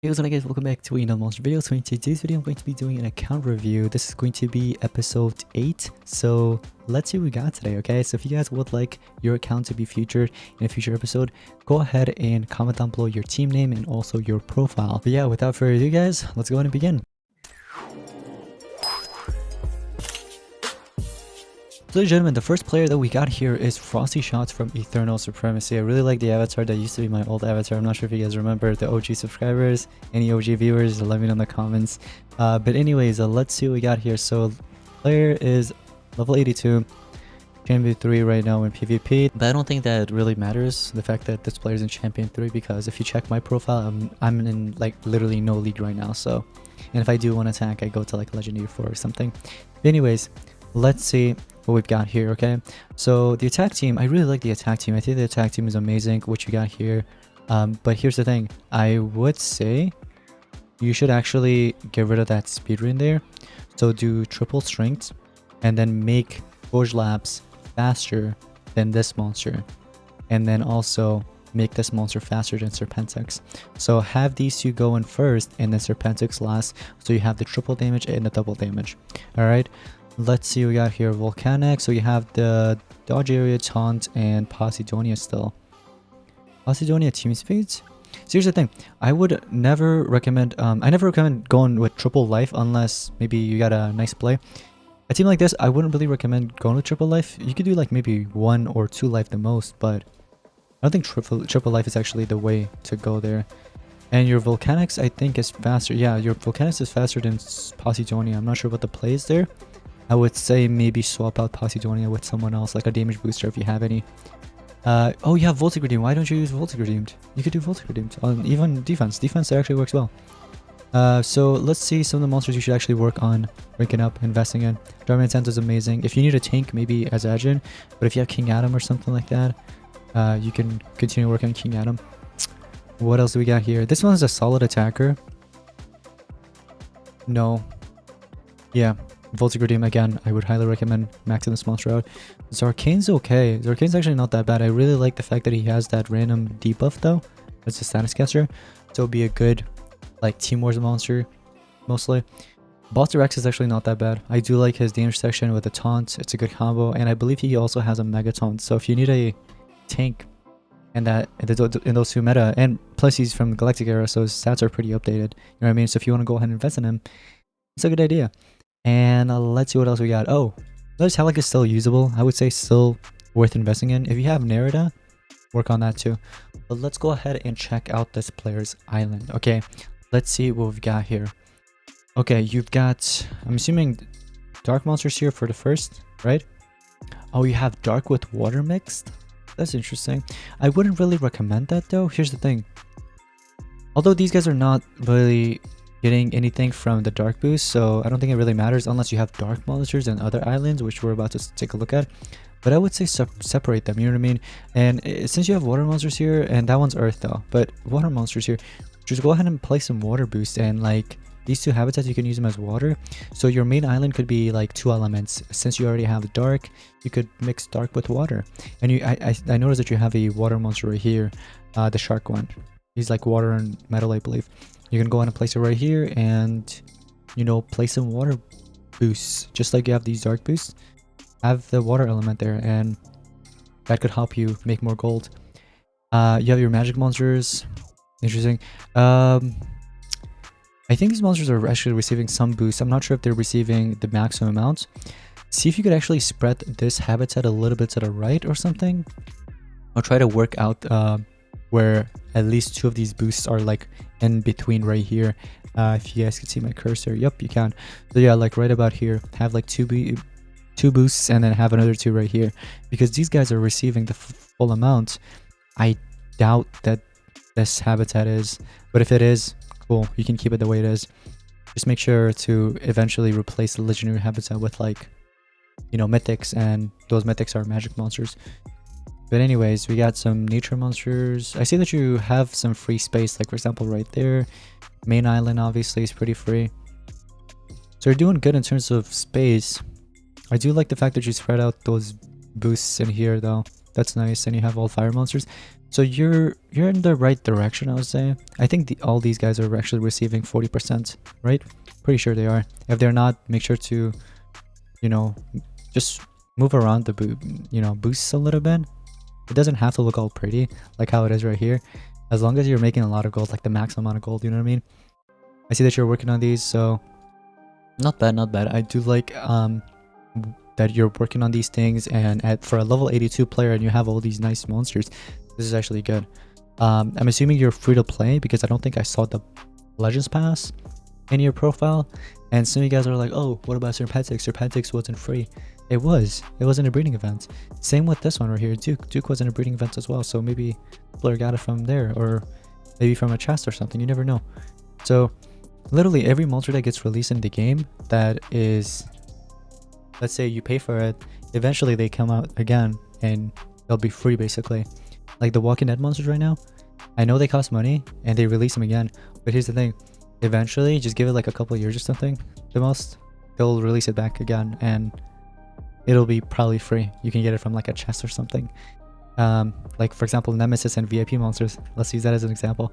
Hey what's up guys, welcome back to another monster video. So in today's video I'm going to be doing an account review. This is going to be episode 8, so let's see what we got today. Okay, so if you guys would like your account to be featured in a future episode, go ahead and comment down below your team name and also your profile. But yeah, without further ado guys, let's go ahead and begin. So gentlemen, the first player that we got here is Frosty Shots from Eternal Supremacy. I really like the avatar. That used to be my old avatar. I'm not sure if you guys remember the OG subscribers, any OG viewers, let me know in the comments. But anyways, let's see what we got here. So player is level 82, champion 3 right now in PvP. But I don't think that really matters, the fact that this player is in champion 3, because if you check my profile, I'm in like literally no league right now. So, and if I do one attack, I go to like legendary 4 or something. But anyways, let's see what we've got here. Okay, so the attack team, I really like the attack team. I think the attack team is amazing, what you got here. But here's the thing, I would say you should actually get rid of that speed run there. So do triple strength and then make Forge Labs faster than this monster, and then also make this monster faster than Serpentix. So have these two go in first and then Serpentix last, so you have the triple damage and the double damage. All right, let's see what we got here. Volcanic, so you have the dodge area, taunt, and Posidonia still. Posidonia team speeds. So here's the thing, I would never recommend I never recommend going with triple life unless maybe you got a nice play. A team like this, I wouldn't really recommend going with triple life. You could do like maybe 1 or 2 life the most, but I don't think triple life is actually the way to go there. And your Volcanics, I think, is faster. Yeah, your Volcanics is faster than Posidonia. I'm not sure what the play is there. I would say maybe swap out Posidonia with someone else, like a damage booster if you have any. Oh, you have Voltic Redeemed. Why don't you use Voltic Redeemed? You could do Voltic Redeemed on even defense. Defense actually works well. So let's see some of the monsters you should actually work on ranking up, investing in. Darman Santo is amazing. If you need a tank, maybe as Adjun, but if you have King Adam or something like that, you can continue working on King Adam. What else do we got here? This one is a solid attacker. No. Yeah. Voltic Redeem again, I would highly recommend maxing this monster out. Zarkane's okay. Zarkane's actually not that bad. I really like the fact that he has that random debuff though. It's a status caster. So it'll be a good like Team Wars monster mostly. Buster X is actually not that bad. I do like his damage section with the taunt. It's a good combo, and I believe he also has a mega taunt. So if you need a tank and that in those two meta, and plus he's from Galactic era, so his stats are pretty updated. You know what I mean? So if you want to go ahead and invest in him, it's a good idea. And let's see what else we got. Oh, notice how like it's still usable. I would say still worth investing in. If you have Nerida, work on that too. But let's go ahead and check out this player's island. Okay, let's see what we've got here. Okay, you've got, I'm assuming, dark monsters here for the first, right? Oh, you have dark with water mixed? That's interesting. I wouldn't really recommend that though. Here's the thing. Although these guys are not really getting anything from the dark boost, so I don't think it really matters unless you have dark monsters and other islands, which we're about to take a look at. But I would say separate them, you know what I mean? And since you have water monsters here, and that one's earth though, but water monsters here, just go ahead and play some water boost, and like these two habitats you can use them as water. So your main island could be like 2 elements. Since you already have dark, you could mix dark with water. And I noticed that you have a water monster right here, the shark one. He's like water and metal, I believe. You can go ahead and place it right here and, you know, play some water boosts. Just like you have these dark boosts, have the water element there, and that could help you make more gold. You have your magic monsters. Interesting. I think these monsters are actually receiving some boosts. I'm not sure if they're receiving the maximum amount. See if you could actually spread this habitat a little bit to the right or something. I'll try to work out where at least 2 of these boosts are like in between right here. If you guys can see my cursor, yep, you can. So yeah, like right about here, have like 2 boosts and then have another 2 right here, because these guys are receiving the full amount. I doubt that this habitat is, but if it is, cool, you can keep it the way it is. Just make sure to eventually replace the legendary habitat with like, you know, mythics, and those mythics are magic monsters. But anyways, we got some nature monsters. I see that you have some free space, like for example right there. Main island obviously is pretty free. So you're doing good in terms of space. I do like the fact that you spread out those boosts in here though. That's nice. And you have all fire monsters. So you're in the right direction, I would say. I think all these guys are actually receiving 40%, right? Pretty sure they are. If they're not, make sure to, you know, just move around the boosts a little bit. It doesn't have to look all pretty like how it is right here. As long as you're making a lot of gold, like the max amount of gold, you know what I mean? I see that you're working on these, so not bad, not bad. I do like that you're working on these things, and for a level 82 player and you have all these nice monsters, this is actually good. I'm assuming you're free to play because I don't think I saw the Legends Pass in your profile. And some of you guys are like, oh, what about Serpentix? Serpentix wasn't free. It was in a breeding event. Same with this one right here. Duke was in a breeding event as well, so maybe the player got it from there, or maybe from a chest or something. You never know. So literally every monster that gets released in the game that is, let's say you pay for it, eventually they come out again and they'll be free basically. Like the Walking Dead monsters right now, I know they cost money and they release them again, but here's the thing, eventually just give it like a couple years or something, the most, they'll release it back again and it'll be probably free. You can get it from like a chest or something. Like for example, Nemesis and VIP monsters, let's use that as an example.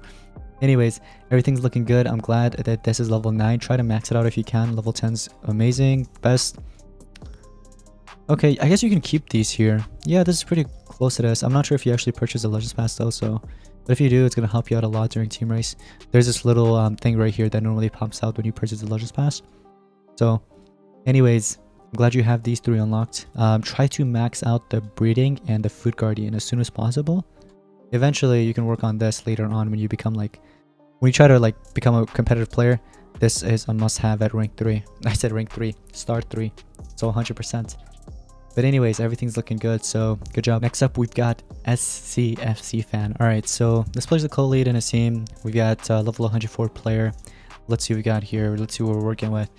Anyways, everything's looking good. I'm glad that this is level 9. Try to max it out if you can. Level 10's amazing, best. Okay, I guess you can keep these here. Yeah, this is pretty close to this. I'm not sure if you actually purchase a Legends Pass though, so, but if you do, it's going to help you out a lot during team race. There's this little thing right here that normally pops out when you purchase the Legends Pass. So anyways, I'm glad you have these 3 unlocked. Try to max out the breeding and the food guardian as soon as possible. Eventually you can work on this later on when you become like, when you try to like become a competitive player. This is a must-have at rank 3. I said rank 3, start 3, so 100%. But anyways, everything's looking good, so good job. Next up, we've got SCFC fan. All right, so this player's a co-lead in a team. We got level 104 player. Let's see what we got here. Let's see what we're working with.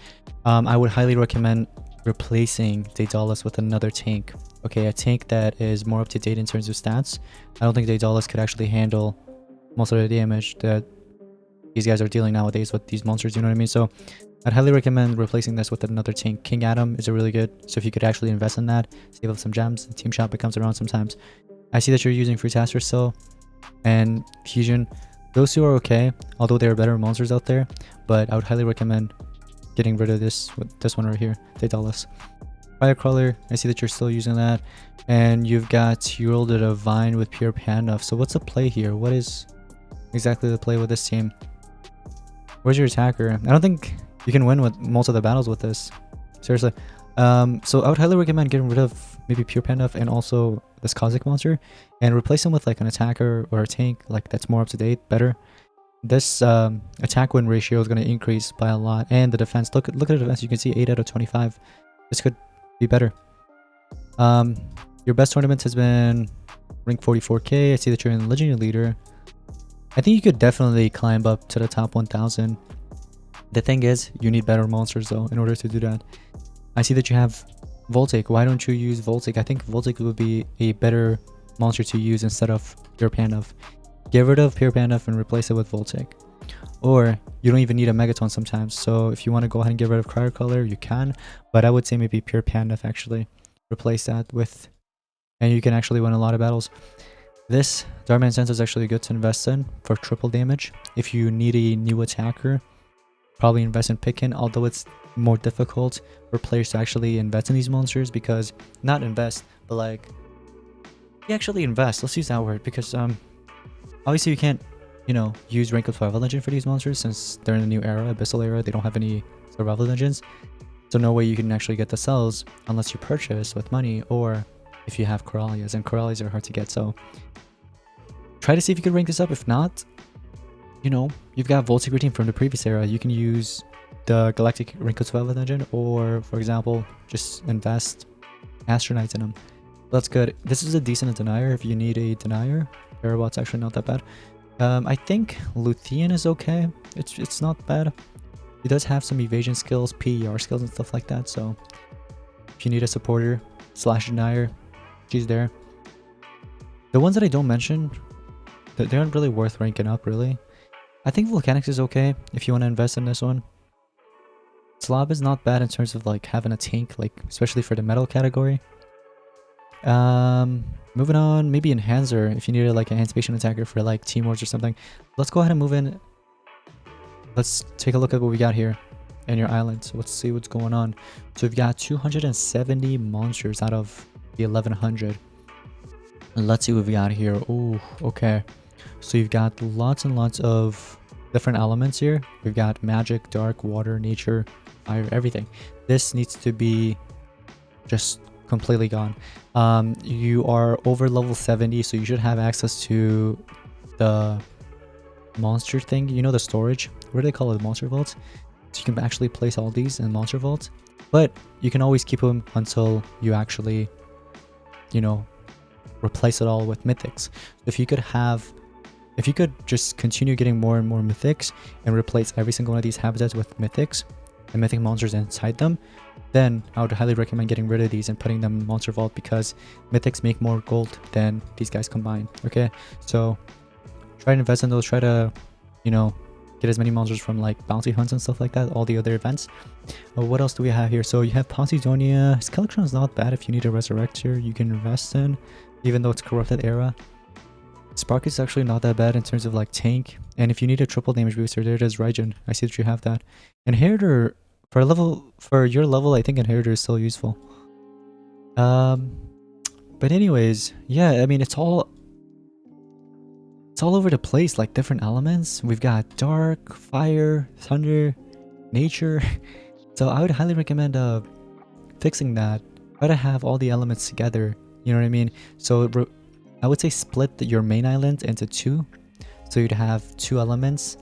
I would highly recommend replacing Daedalus with another tank. Okay, a tank that is more up to date in terms of stats. I don't think Daedalus could actually handle most of the damage that these guys are dealing nowadays with these monsters, you know what I mean? So I'd highly recommend replacing this with another tank. King Adam is a really good, so if you could actually invest in that, save up some gems. The team shop comes around sometimes. I see that you're using Fruitaster still, and Fusion. Those two are okay, although there are better monsters out there, but I would highly recommend getting rid of this one right here, Daedalus. Firecrawler, I see that you're still using that, and you've got Hurl the Divine with Pure Panda. So what's the play here? What is exactly the play with this team? Where's your attacker? I don't think you can win with most of the battles with this, seriously. So I would highly recommend getting rid of maybe Pure Panda and also this Cosmic monster, and replace them with like an attacker or a tank like that's more up to date, better. This attack win ratio is going to increase by a lot, and the defense, look at the defense, you can see 8 out of 25. This could be better. Your best tournament has been rank 44k. I see that you're in Legendary Leader. I think you could definitely climb up to the top 1000. The thing is, you need better monsters though in order to do that. I see that you have Voltic. Why don't you use Voltic? I think Voltic would be a better monster to use instead of Pure Panda. Get rid of Pure Panda and replace it with Voltic. Or you don't even need a Megaton sometimes. So if you want to go ahead and get rid of Cryocolor, you can. But I would say maybe Pure Panda actually. Replace that with, and you can actually win a lot of battles. This Darkman Sense is actually good to invest in for triple damage. If you need a new attacker, probably invest in Pickin, although it's more difficult for players to actually invest in these monsters, because, not invest, but like, you actually invest, let's use that word, because obviously you can't, you know, use rank of survival legend for these monsters since they're in the new era, Abyssal era, they don't have any survival legends. So no way you can actually get the cells unless you purchase with money, or if you have Coralias, and Coralias are hard to get, so try to see if you can rank this up. If not, you know, you've got Voltic routine from the previous era. You can use the Galactic Rank of Survival Legend, or for example, just invest Astronites in them. That's good. This is a decent denier if you need a denier. Parabot's actually not that bad. I think Luthien is okay. It's not bad. He does have some evasion skills, PER skills and stuff like that, so if you need a supporter / denier, she's there. The ones that I don't mention, they aren't really worth ranking up, really. I think Volcanics is okay if you want to invest in this one. Slob is not bad in terms of like having a tank, like especially for the metal category. Moving on, maybe enhancer if you needed like enhanced patient attacker for like team wars or something. Let's go ahead and move in. Let's take a look at what we got here in your island. So let's see what's going on. So we've got 270 monsters out of the 1100. Let's see what we got here. Oh, okay. So you've got lots and lots of different elements here. We've got magic, dark, water, nature, fire, everything. This needs to be just completely gone. You are over level 70, so you should have access to the monster thing. You know, the storage. What do they call it? Monster vaults. So you can actually place all these in monster vaults, but you can always keep them until you actually, you know, replace it all with mythics. If you could just continue getting more and more mythics and replace every single one of these habitats with mythics and mythic monsters inside them, then I would highly recommend getting rid of these and putting them in monster vault, because mythics make more gold than these guys combined. Okay, so try to invest in those. Try to, you know, get as many monsters from like bounty hunts and stuff like that, all the other events. What else do we have here? So you have Posidonia. His collection is not bad. If you need a resurrector, you can invest in, even though it's corrupted era. Spark is actually not that bad in terms of like tank. And if you need a triple damage booster, there it is, Raijin. I see that you have that. Inheritor, for your level, I think Inheritor is still useful. But anyways, yeah, I mean, it's all over the place, like different elements. We've got dark, fire, thunder, nature. So I would highly recommend fixing that. Try to have all the elements together, you know what I mean? So I would say split your main island into two, so you'd have two elements.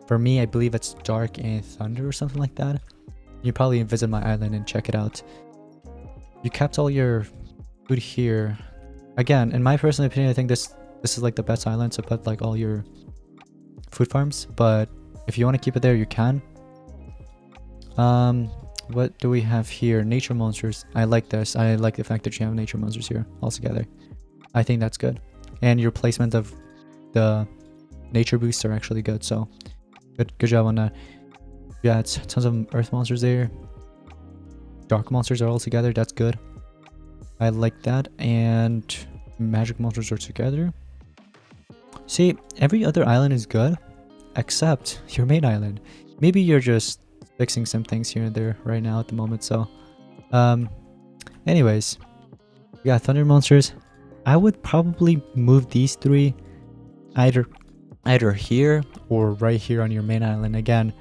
For me, I believe it's dark and thunder or something like that. You probably visit my island and check it out. You kept all your food here. Again, in my personal opinion, I think this is like the best island to put like all your food farms, but if you want to keep it there, you can. What do we have here? Nature monsters. I like this. I like the fact that you have nature monsters here all together. I think that's good. And your placement of the nature boosts are actually good, so good job on that. Yeah, it's tons of earth monsters there. Dark monsters are all together. That's good. I like that. And magic monsters are together. See, every other island is good except your main island. Maybe you're just fixing some things here and there right now at the moment. So anyways, we got thunder monsters. I would probably move these three either here or right here on your main island. Again,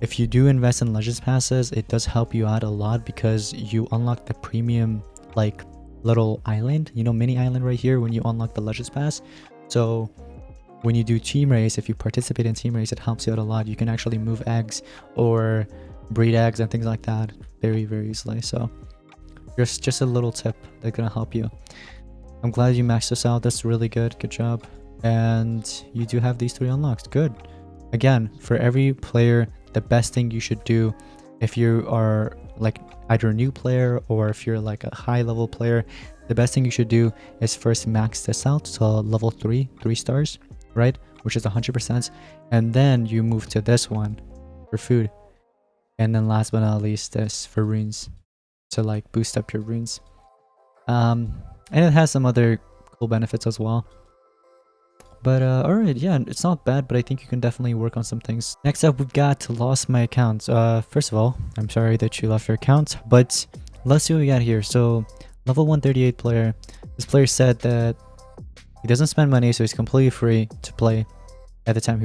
if you do invest in Legends passes, it does help you out a lot, because you unlock the premium like little island, you know, mini island right here when you unlock the Legends pass. So when you do team race, if you participate in team race, it helps you out a lot. You can actually move eggs or breed eggs and things like that very easily. So just a little tip that's gonna help you. I'm glad you maxed this out. That's really good. Good job. And you do have these three unlocked. Good. Again, for every player, the best thing you should do, if you are like either a new player or if you're like a high level player, the best thing you should do is first max this out to level 3 stars, right? Which is 100%. And then you move to this one for food. And then last but not least, this for runes, to like boost up your runes. And it has some other cool benefits as well. But alright, yeah, it's not bad, but I think you can definitely work on some things. Next up, we've got lost my account. First of all, I'm sorry that you lost your account, but let's see what we got here. So level 138 player. This player said that he doesn't spend money, so he's completely free to play. At the time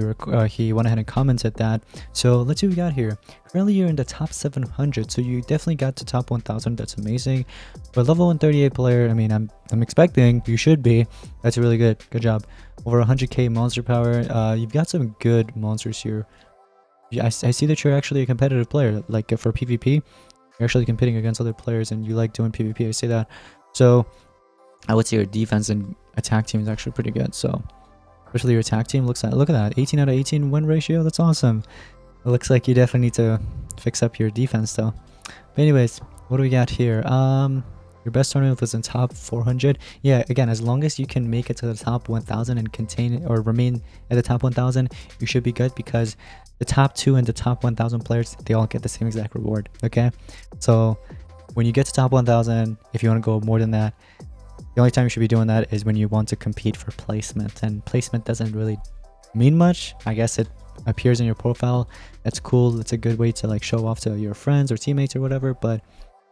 he went ahead and commented that. So let's see what we got here. Currently you're in the top 700, so you definitely got to top 1000. That's amazing. For level 138 player, I mean, I'm expecting you should be. That's really good. Good job. Over 100k monster power. You've got some good monsters here. I see that you're actually a competitive player. Like for PvP, you're actually competing against other players, and you like doing PvP. I see that. So I would say your defense and attack team is actually pretty good. So especially your attack team, look at that, 18 out of 18 win ratio. That's awesome. It looks like you definitely need to fix up your defense though. But anyways, what do we got here? Your best tournament was in top 400. Yeah, again, as long as you can make it to the top 1000 and contain or remain at the top 1000, you should be good, because the top 2 and the top 1000 players, they all get the same exact reward. Okay, so when you get to top 1000, if you want to go more than that, the only time you should be doing that is when you want to compete for placement, and placement doesn't really mean much. I guess it appears in your profile. That's cool. It's a good way to like show off to your friends or teammates or whatever, but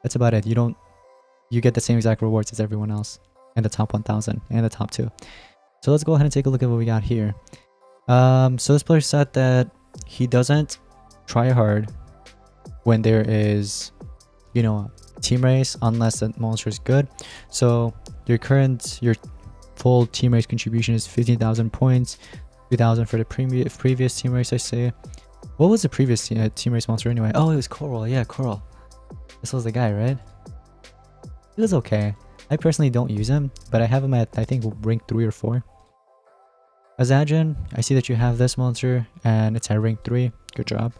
that's about it. You get the same exact rewards as everyone else in the top 1000 and the top 2. So let's go ahead and take a look at what we got here. So this player said that he doesn't try hard when there is, you know, team race unless the monster is good. So your full team race contribution is 15,000 points, 3,000 for the previous team race. I say, what was the previous team race monster anyway? Oh, it was Coral. Yeah, Coral. This was the guy, right? He was okay. I personally don't use him, but I have him at, I think, rank 3 or 4. Azadjan, I see that you have this monster and it's at rank 3. Good job.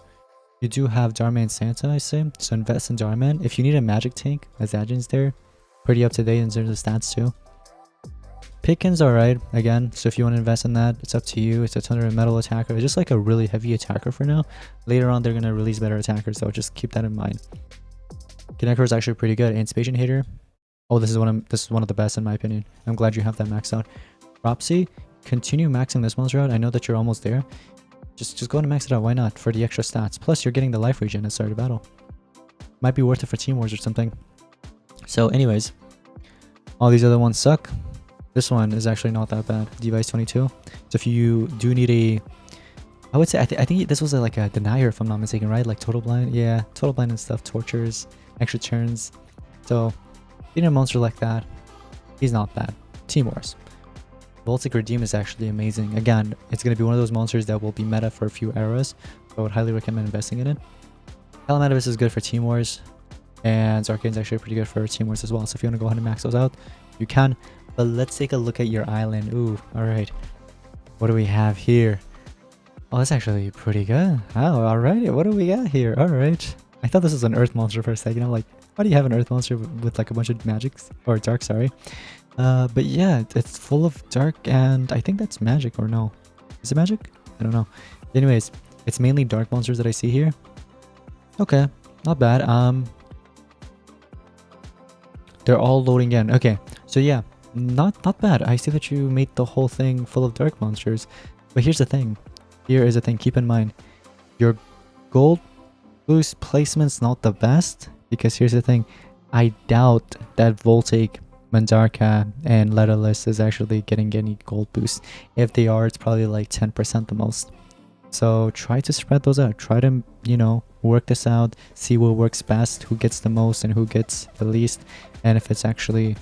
You do have Dharma and Santa, I say, so invest in Dharma. If you need a magic tank, Azadjan's there. Pretty up to date in terms of stats too. Pickin's alright, again, so if you want to invest in that, it's up to you. It's a Thunder and Metal attacker. It's just like a really heavy attacker for now. Later on, they're going to release better attackers, so just keep that in mind. Connector is actually pretty good. Anticipation Hater. Oh, this is one of the best in my opinion. I'm glad you have that maxed out. Propsy, continue maxing this monster out. I know that you're almost there. Just go ahead and max it out. Why not? For the extra stats. Plus, you're getting the life regen at the start of battle. Might be worth it for Team Wars or something. So, anyways, all these other ones suck. This one is actually not that bad. Device 22. So if you do need a, I would say I think this was like a denier if I'm not mistaken, right? Like total blind. Yeah, total blind and stuff. Tortures, extra turns. So you need a monster like that. He's not bad. Team Wars. Voltic Redeem is actually amazing. Again, it's going to be one of those monsters that will be meta for a few eras. So I would highly recommend investing in it. Calamatabus is good for Team Wars. And Zarkane's actually pretty good for Team Wars as well. So if you want to go ahead and max those out, you can. But let's take a look at your island. Ooh, alright. What do we have here? Oh, that's actually pretty good. Oh, alright. What do we got here? Alright. I thought this was an earth monster for a second. I'm like, why do you have an earth monster with like a bunch of magics? Or dark, sorry. But yeah, it's full of dark and I think that's magic or no. Is it magic? I don't know. Anyways, it's mainly dark monsters that I see here. Okay, not bad. They're all loading in. Okay, so yeah, not bad. I see that you made the whole thing full of dark monsters. But here's the thing. Here is the thing. Keep in mind, your gold boost placement's not the best. Because here's the thing. I doubt that Voltic, Mandarka, and Letterless is actually getting any gold boost. If they are, it's probably like 10% the most. So try to spread those out. Try to, you know, work this out. See what works best. Who gets the most and who gets the least. And if it's actually,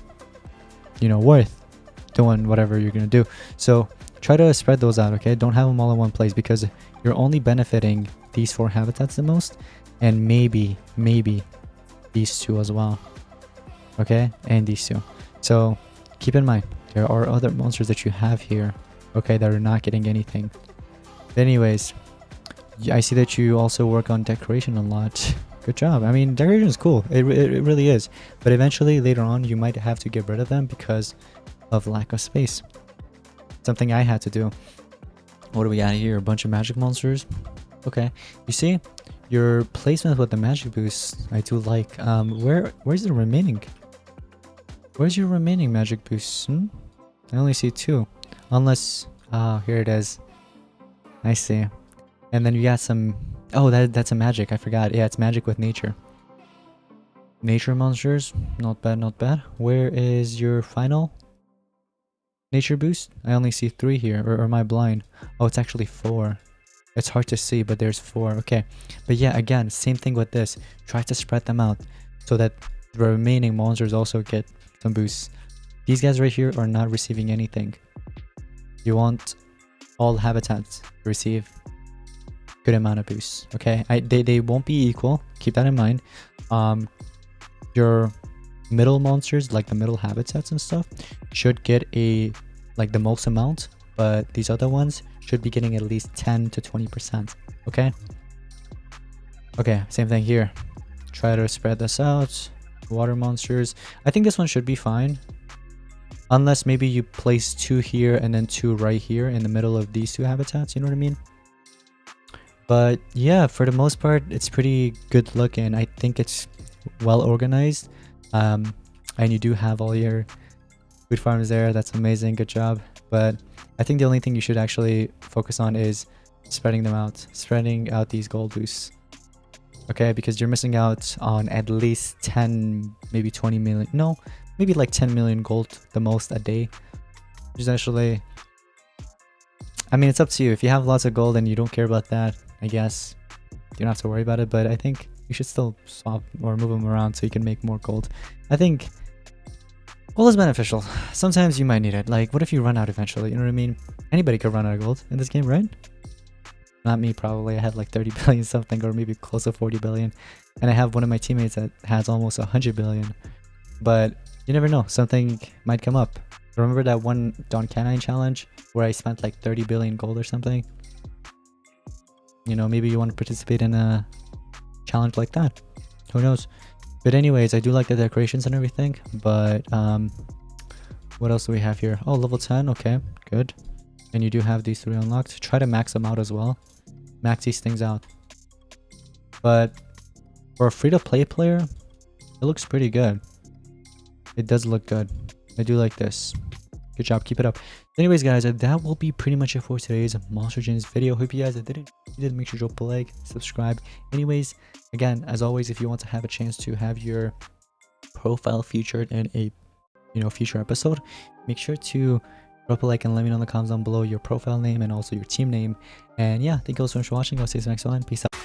you know, worth doing whatever you're going to do. So try to spread those out, okay? Don't have them all in one place because you're only benefiting these 4 habitats the most. And maybe these 2 as well. Okay? And these 2. So keep in mind, there are other monsters that you have here, okay, that are not getting anything. But anyways, I see that you also work on decoration a lot. Good job. I mean, decoration is cool. It really is. But eventually, later on, you might have to get rid of them because of lack of space. Something I had to do. What do we got here? A bunch of magic monsters. Okay. You see, your placement with the magic boost, I do like. Where's the remaining? Where's your remaining magic boosts? I only see 2. Unless, oh, here it is. I see. And then you got some, oh, that's a magic. I forgot. Yeah, it's magic with nature. Nature monsters. Not bad, not bad. Where is your final nature boost? I only see 3 here. Or am I blind? Oh, it's actually 4. It's hard to see, but there's 4. Okay. But yeah, again, same thing with this. Try to spread them out so that the remaining monsters also get some boosts. These guys right here are not receiving anything. You want all habitats to receive good amount of boosts. Okay, they won't be equal. Keep that in mind. Your middle monsters, like the middle habitats and stuff, should get the most amount, but these other ones should be getting at least 10 to 20%. Okay. Okay, same thing here. Try to spread this out. Water monsters. I think this one should be fine. Unless maybe you place 2 here and then 2 right here in the middle of these 2 habitats. You know what I mean? But yeah, for the most part, it's pretty good looking. I think it's well organized, and you do have all your food farms there. That's amazing, good job. But I think the only thing you should actually focus on is spreading out these gold boosts. Okay, because you're missing out on at least 10, maybe 20 million, no, maybe like 10 million gold the most a day, which is actually, I mean, it's up to you. If you have lots of gold and you don't care about that, I guess you don't have to worry about it, but I think you should still swap or move them around so you can make more gold. I think gold is beneficial. Sometimes you might need it. Like, what if you run out eventually? You know what I mean? Anybody could run out of gold in this game, right? Not me, probably. I have like 30 billion something, or maybe close to 40 billion. And I have one of my teammates that has almost 100 billion. But you never know. Something might come up. Remember that one Don Canine challenge where I spent like 30 billion gold or something? You know, maybe you want to participate in a challenge like that. Who knows? But anyways, I do like the decorations and everything. But what else do we have here? Oh, level 10. Okay, good. And you do have these 3 unlocked. Try to max them out as well. Max these things out. But for a free-to-play player, it looks pretty good. It does look good. I do like this. Good job, keep it up. Anyways, guys, that will be pretty much it for today's Monster Gens video. Hope you guys did make sure to drop a like, subscribe. Anyways, again, as always, if you want to have a chance to have your profile featured in a future episode, make sure to drop a like and let me know in the comments down below your profile name and also your team name. And yeah, thank you all so much for watching. I'll see you next one. Peace out.